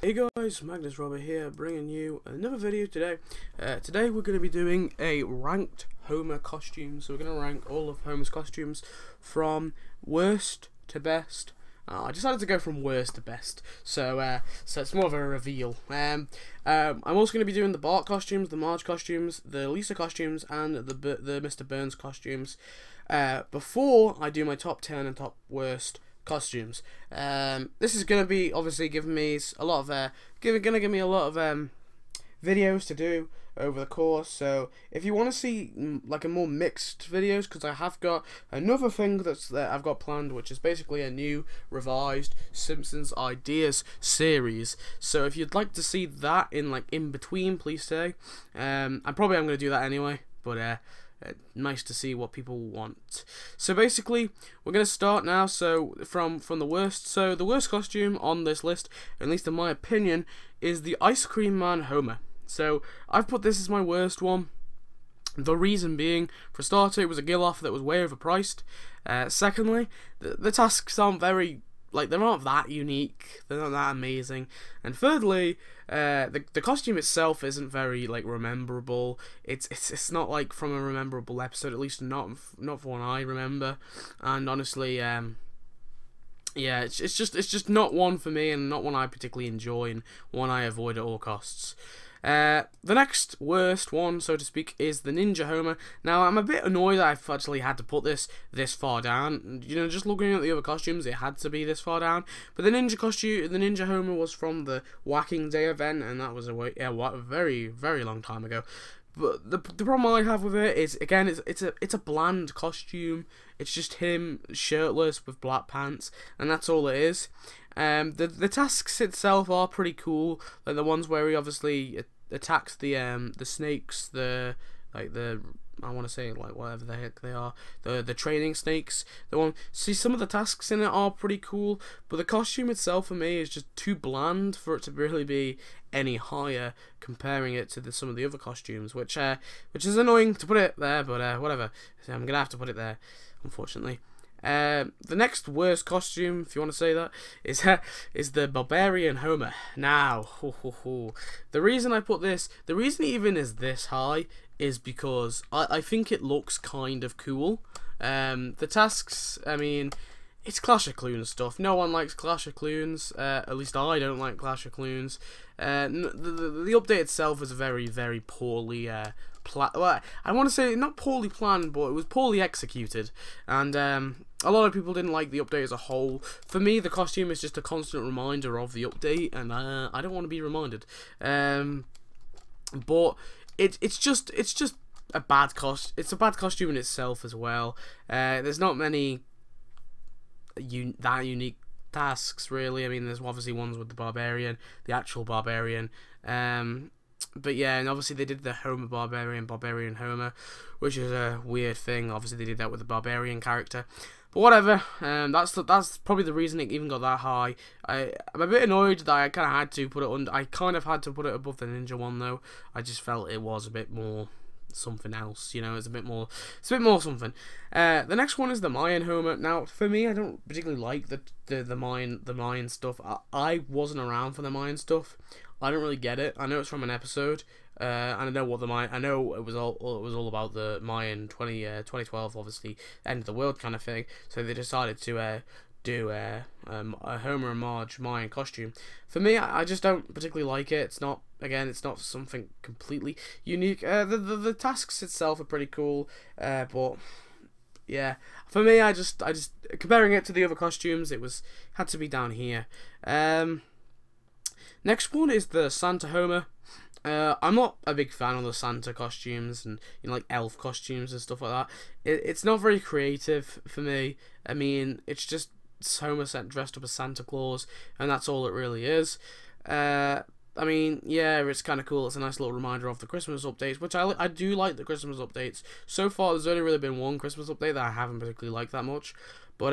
Hey guys, Magnus here, bringing you another video today. Today we're going to be doing a ranked Homer costume. So we're going to rank all of Homer's costumes from worst to best. I decided to go from worst to best, so it's more of a reveal. I'm also going to be doing the Bart costumes, the Marge costumes, the Lisa costumes, and the Mr. Burns costumes. Before I do my top 10 and top worst costumes. This is gonna be obviously giving me a lot of gonna give me a lot of videos to do over the course. So if you want to see like a more mixed videos, because I have got another thing that I've got planned, which is basically a new revised Simpsons ideas series. So if you'd like to see that in between, please say. I'm gonna do that anyway, but nice to see what people want. So basically, we're gonna start now. So from the worst. So the worst costume on this list, at least in my opinion, is the Ice Cream Man Homer. So I've put this as my worst one. The reason being, for a starter, it was a gill-off that was way overpriced. Secondly, the tasks aren't very, they're not that unique, they're not that amazing. And thirdly, the costume itself isn't very rememberable. It's not like from a memorable episode, at least not for one I remember. And honestly, yeah, it's just not one for me, and not one I particularly enjoy, and one I avoid at all costs. The next worst one, so to speak, is the Ninja Homer. Now, I'm a bit annoyed that I've actually had to put this far down. You know, just looking at the other costumes, it had to be this far down. But the Ninja Homer was from the Whacking Day event, and that was a very, very long time ago. But the problem I have with it is, again, it's a bland costume. It's just him shirtless with black pants, and that's all it is. The tasks itself are pretty cool, like the ones where he obviously attacks the snakes, I want to say whatever the heck they are, the training snakes. Some of the tasks in it are pretty cool, but the costume itself for me is just too bland for it to really be any higher, comparing it to some of the other costumes, which is annoying to put it there, but whatever. So I'm gonna have to put it there, unfortunately. The next worst costume, if you want to say that, is the Barbarian Homer. Now, the reason I put this, the reason it even is this high, is because I think it looks kind of cool. The tasks, I mean, it's Clash of Clans stuff. No one likes Clash of Clans. At least I don't like Clash of Clans. The update itself was very, very poorly well, I want to say not poorly planned, but it was poorly executed, and a lot of people didn't like the update as a whole. For me, the costume is just a constant reminder of the update, and I don't want to be reminded. But it's just a bad It's a bad costume in itself as well. There's not many that unique tasks really. I mean, there's obviously ones with the actual Barbarian. But yeah, and obviously they did the Homer Barbarian Homer, which is a weird thing. Obviously they did that with the Barbarian character, but whatever. That's probably the reason it even got that high. I'm a bit annoyed that I kind of had to put it under. I kind of had to put it above the Ninja one though. I just felt it was a bit more something else, you know. It's a bit more something. The next one is the Mayan Homer. Now, for me, I don't particularly like the Mayan stuff. I wasn't around for the Mayan stuff. I don't really get it. I know it's from an episode, and I know it was all about the Mayan 2012, obviously end of the world kind of thing. So they decided to do a Homer and Marge Mayan costume. For me, I just don't particularly like it. It's not something completely unique. The tasks itself are pretty cool, but yeah, for me, I just comparing it to the other costumes, had to be down here. Next one is the Santa Homer. I'm not a big fan of the Santa costumes and elf costumes and stuff like that. It's not very creative for me. I mean, it's just Homer dressed up as Santa Claus, and that's all it really is. I mean, yeah, it's kind of cool. It's a nice little reminder of the Christmas updates, which I do like the Christmas updates. So far, there's only really been one Christmas update that I haven't particularly liked that much. But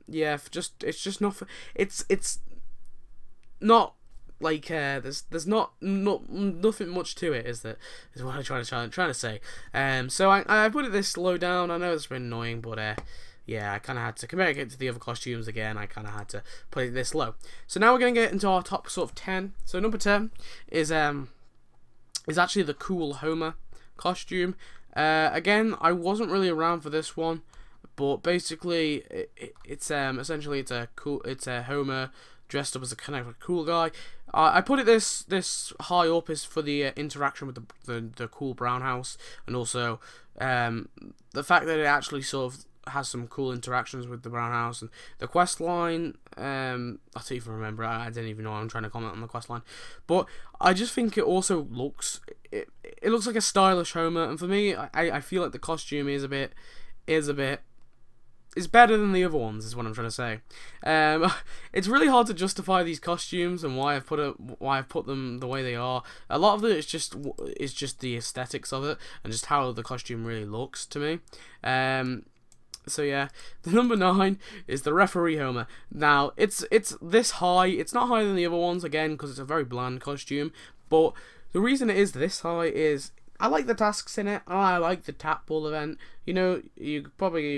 yeah, it's just not. It's not. There's nothing much to it, is what I'm trying to say. So I put it this low down. I know it's been annoying, but yeah, I kind of had to compare it to the other costumes again. I kind of had to put it this low. So now we're gonna get into our top sort of 10. So number 10 is actually the cool Homer costume. Again, I wasn't really around for this one, but basically it's essentially it's a Homer dressed up as a kind of a cool guy. I put it this high up is for the interaction with the cool brown house, and also the fact that it actually sort of has some cool interactions with the brown house and the quest line. I don't even remember. I didn't even know I'm trying to comment on the quest line, but I just think it also looks it looks like a stylish Homer, and for me, I feel like the costume is better than the other ones, is what I'm trying to say. It's really hard to justify these costumes and why I've put them the way they are. A lot of it is just the aesthetics of it and just how the costume really looks to me. So yeah, the number 9 is the Referee Homer. Now it's this high. It's not higher than the other ones again because it's a very bland costume. But the reason it is this high is I like the tasks in it. I like the tap ball event. You know, you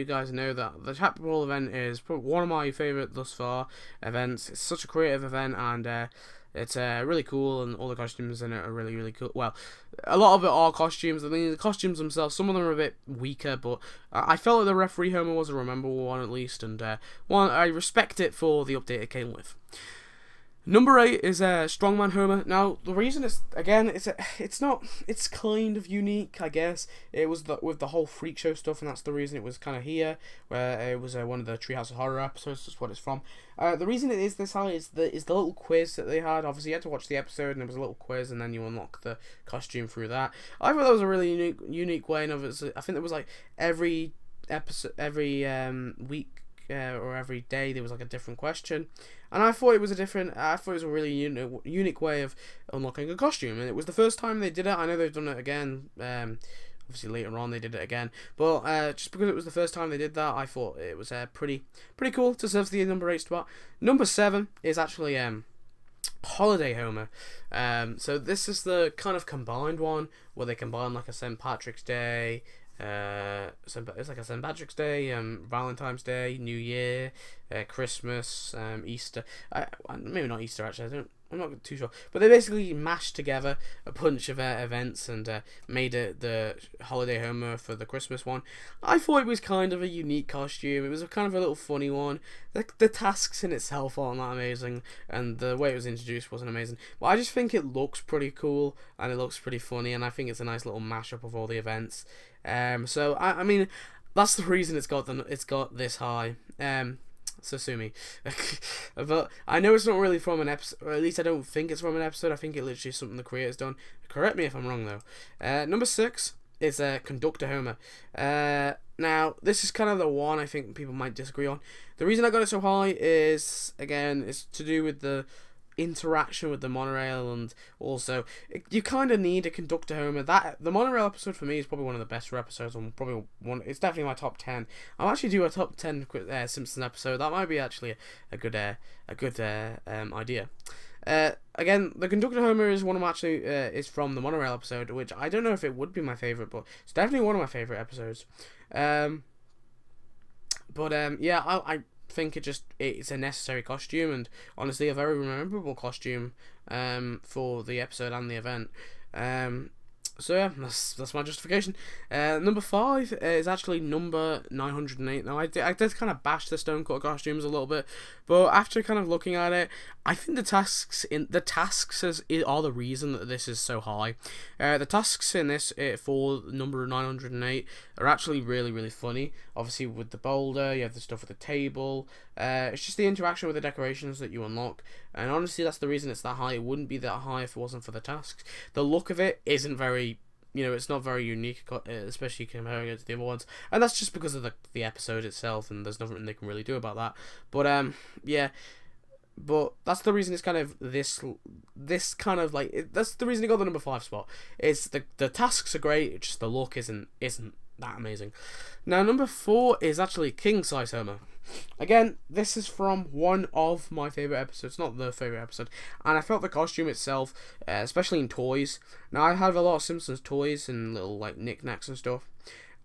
guys know that the tap ball event is probably one of my favorite thus far events. It's such a creative event, and it's really cool, and all the costumes in it are really, really cool. Well, a lot of it are costumes. I mean, the costumes themselves, some of them are a bit weaker, but I felt like the Referee Homer was a rememberable one at least, and one I respect it for the update it came with. Number 8 is Strongman Homer. Now, the reason it's kind of unique, I guess. It was with the whole freak show stuff, and that's the reason it was kind of here, where it was one of the Treehouse of Horror episodes. That's what it's from. The reason it is this high is the little quiz that they had. Obviously, you had to watch the episode, and there was a little quiz, and then you unlock the costume through that. I thought that was a really unique way, and I think there was like every episode, every week. Or every day there was like a different question, and I thought it was a really unique way of unlocking a costume, and it was the first time they did it. I know they've done it again, obviously later on they did it again, but just because it was the first time they did that, I thought it was pretty cool to serve the number 8 spot. Number 7 is actually Holiday Homer. So this is the kind of combined one where they combine like a St. Patrick's Day. It's like a St. Patrick's Day, Valentine's Day, New Year, Christmas, Easter. Maybe not Easter actually. I'm not too sure. But they basically mashed together a bunch of events and made it the Holiday Homer for the Christmas one. I thought it was kind of a unique costume. It was a kind of a little funny one. The tasks in itself aren't that amazing, and the way it was introduced wasn't amazing. But I just think it looks pretty cool, and it looks pretty funny, and I think it's a nice little mashup of all the events. So I mean, that's the reason it's got this high. So sue me. But I know it's not really from an episode, or at least I don't think it's from an episode. I think it literally is something the creator's done. Correct me if I'm wrong though. Number 6 is Conductor Homer. Now this is kind of the one I think people might disagree on. The reason I got it so high is, again, it's to do with the interaction with the monorail, and also you kind of need a Conductor Homer. The monorail episode for me is probably one of the best episodes, and it's definitely my top 10. I'll actually do a top 10 Simpsons episode. That might be actually a good idea. Again, the Conductor Homer is one of my is from the monorail episode, which I don't know if it would be my favorite, but it's definitely one of my favorite episodes. Yeah, I think it's a necessary costume, and honestly a very memorable costume for the episode and the event. So yeah, that's my justification. Number 5 is actually number 908. Now I did kind of bash the Stonecutter costumes a little bit, but after kind of looking at it, I think the tasks are the reason that this is so high. The tasks in this for number 908 are actually really funny. Obviously with the boulder, you have the stuff with the table. It's just the interaction with the decorations that you unlock, and honestly that's the reason it's that high. It wouldn't be that high if it wasn't for the tasks. The look of it isn't very, it's not very unique, especially comparing it to the other ones, and that's just because of the episode itself, and there's nothing they can really do about that. But yeah, but that's the reason it's kind of this kind of like that's the reason it got the number 5 spot. It's the tasks are great, it's just the look isn't that amazing. Now number 4 is actually King Size Homer. Again, this is from one of my favourite episodes, not the favourite episode, and I felt the costume itself, especially in toys. Now I have a lot of Simpsons toys and little like knickknacks and stuff,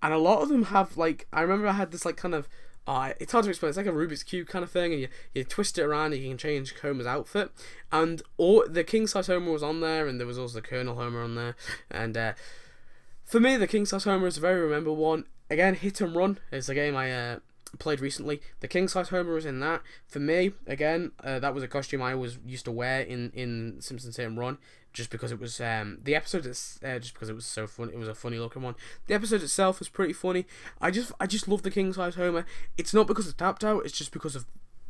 and a lot of them have like, I remember I had this like kind of it's hard to explain. It's like a Rubik's Cube kind of thing, and you twist it around and you can change Homer's outfit. And all the king-size Homer was on there, and there was also the Colonel Homer on there. And for me, the king-size Homer is a very memorable one. Again, Hit and Run is a game I played recently. The king-size Homer was in that. For me, again, that was a costume I always used to wear in Simpsons Hit and Run, just because it was the episode just because it was so fun. It was a funny looking one. The episode itself was pretty funny. I just love the king-size Homer. It's not because it's tapped out, it's just because of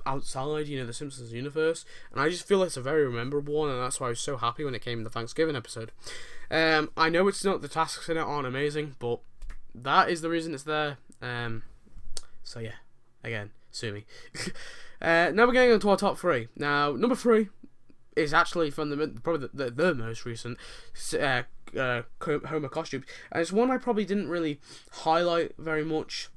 outside, you know, the Simpsons universe, and I just feel it's a very memorable one, and that's why I was so happy when it came in the Thanksgiving episode. I know it's not, the tasks in it aren't amazing, but that is the reason it's there. So yeah, again, sue me. Now we're getting on to our top 3. Now, number 3 is actually from probably the most recent Homer costume, and it's one I probably didn't really highlight very much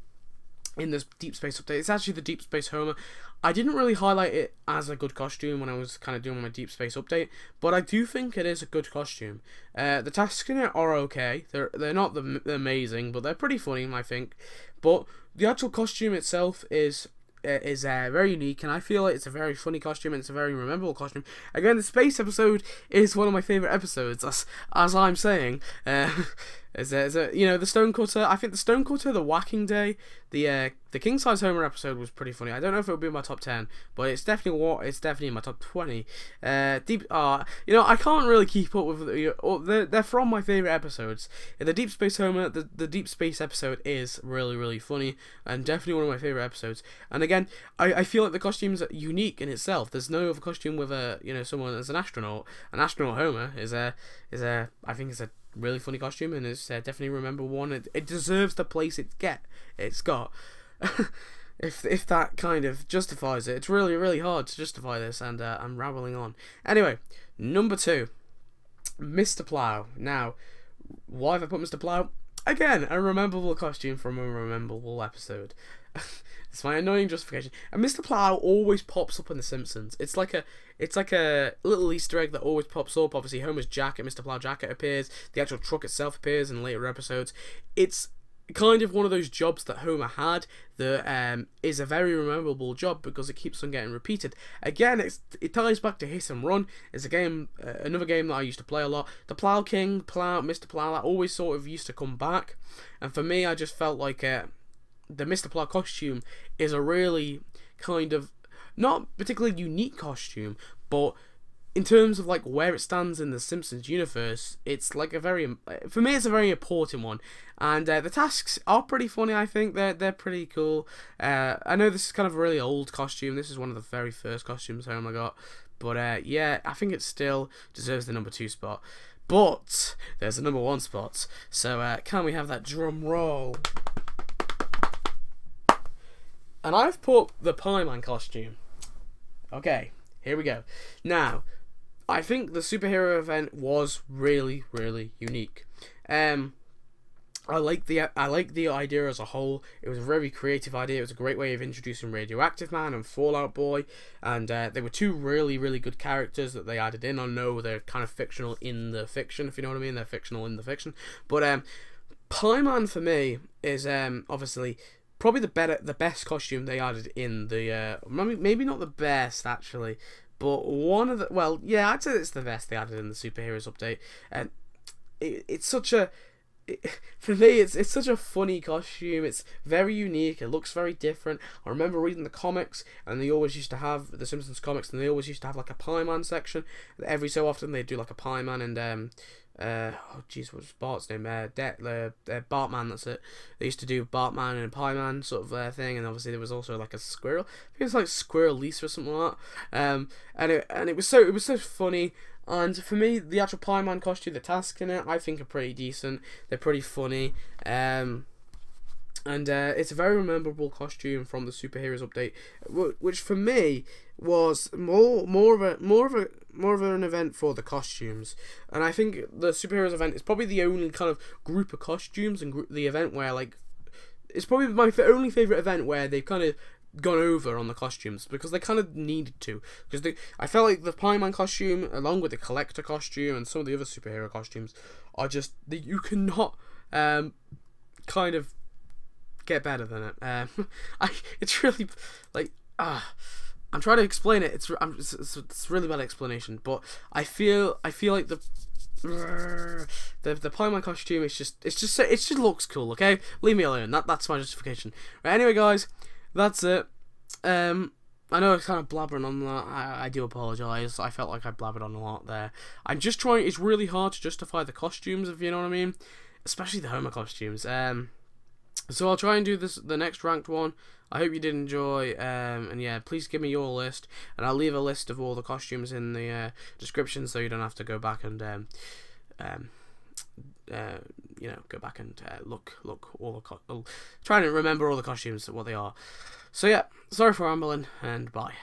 in this Deep Space update. It's actually the Deep Space Homer. I didn't really highlight it as a good costume when I was kind of doing my Deep Space update, but I do think it is a good costume. The tasks in it are okay. They're not amazing, but they're pretty funny, I think. But the actual costume itself is very unique, and I feel like it's a very funny costume, and it's a very memorable costume. Again, the space episode is one of my favourite episodes, as I'm saying. You know, the Stonecutter. I think the Stonecutter, the Whacking Day, the King Size Homer episode was pretty funny. I don't know if it would be in my top 10, but it's definitely in my top 20. You know, I can't really keep up with. They're from my favourite episodes. The Deep Space Homer, the Deep Space episode is really funny, and definitely one of my favourite episodes. And again, I feel like the costume's unique in itself. There's no other costume with someone as an astronaut. An astronaut Homer I think it's a really funny costume, and it's definitely remember one. It deserves the place it's got. if that kind of justifies it. It's really hard to justify this, and I'm rambling on. Anyway, number 2, Mr. Plow. Now, why have I put Mr. Plow? Again, a rememberable costume from a rememberable episode. It's my annoying justification. And Mr. Plow always pops up in The Simpsons. It's like a little Easter egg that always pops up. Obviously, Homer's jacket, Mr. Plow jacket appears. The actual truck itself appears in later episodes. It's kind of one of those jobs that Homer had that is a very memorable job because it keeps on getting repeated. Again, it ties back to Hit and Run. It's a game, another game that I used to play a lot. The Plow King, Mr. Plow, that always sort of used to come back. And for me, I just felt like the Mr. Plow costume is a really kind of not particularly unique costume, but in terms of like where it stands in the Simpsons universe, it's like for me it's a very important one. And the tasks are pretty funny. I think they're pretty cool. I know this is kind of a really old costume. This is one of the very first costumes Homer got, but yeah, I think it still deserves the number 2 spot. But there's a number 1 spot. So can we have that drum roll? And I've put the Pie Man costume. Okay, here we go. Now, I think the superhero event was really unique. I like the idea as a whole. It was a very creative idea. It was a great way of introducing Radioactive Man and Fallout Boy, and they were 2 really good characters that they added in. I know they're kind of fictional in the fiction, if you know what I mean. They're fictional in the fiction, but Pie Man for me is obviously probably the best costume they added in the maybe not the best actually, but one of the, well, yeah, I'd say it's the best they added in the superheroes update. And it's such a for me it's such a funny costume. It's very unique. It looks very different. I remember reading the comics, and they always used to have the Simpsons comics, and they always used to have like a Pie Man section. Every so often they do like a Pie Man and oh jeez, what's Bart's name? Bartman, that's it. They used to do Bartman and Pie Man sort of thing, and obviously there was also like a squirrel. I think it was like Squirrel Lisa or something like that. And it was so funny. And for me, the actual Pie Man costume, the tasks in it, I think are pretty decent. They're pretty funny. And it's a very memorable costume from the superheroes update, which for me was more of an event for the costumes. And I think the superheroes event is probably the only kind of group of costumes and the event where like it's probably my only favorite event where they've kind of gone over on the costumes, because they kind of needed to, because I felt like the Pie Man costume along with the Collector costume and some of the other superhero costumes are just you cannot kind of get better than it. It's really like I'm trying to explain it. It's really bad explanation, but I feel like the Plow costume it just looks cool. Okay, leave me alone. That's my justification. Right, anyway, guys, that's it. I know I was kind of blabbering on that. I do apologise. I felt like I blabbered on a lot there. I'm just trying. It's really hard to justify the costumes, if you know what I mean, especially the Homer costumes. So I'll try and do the next ranked one. I hope you did enjoy. And yeah, please give me your list, and I'll leave a list of all the costumes in the description, so you don't have to go back and you know, go back and look all the trying to remember all the costumes, what they are. So yeah, sorry for rambling, and bye.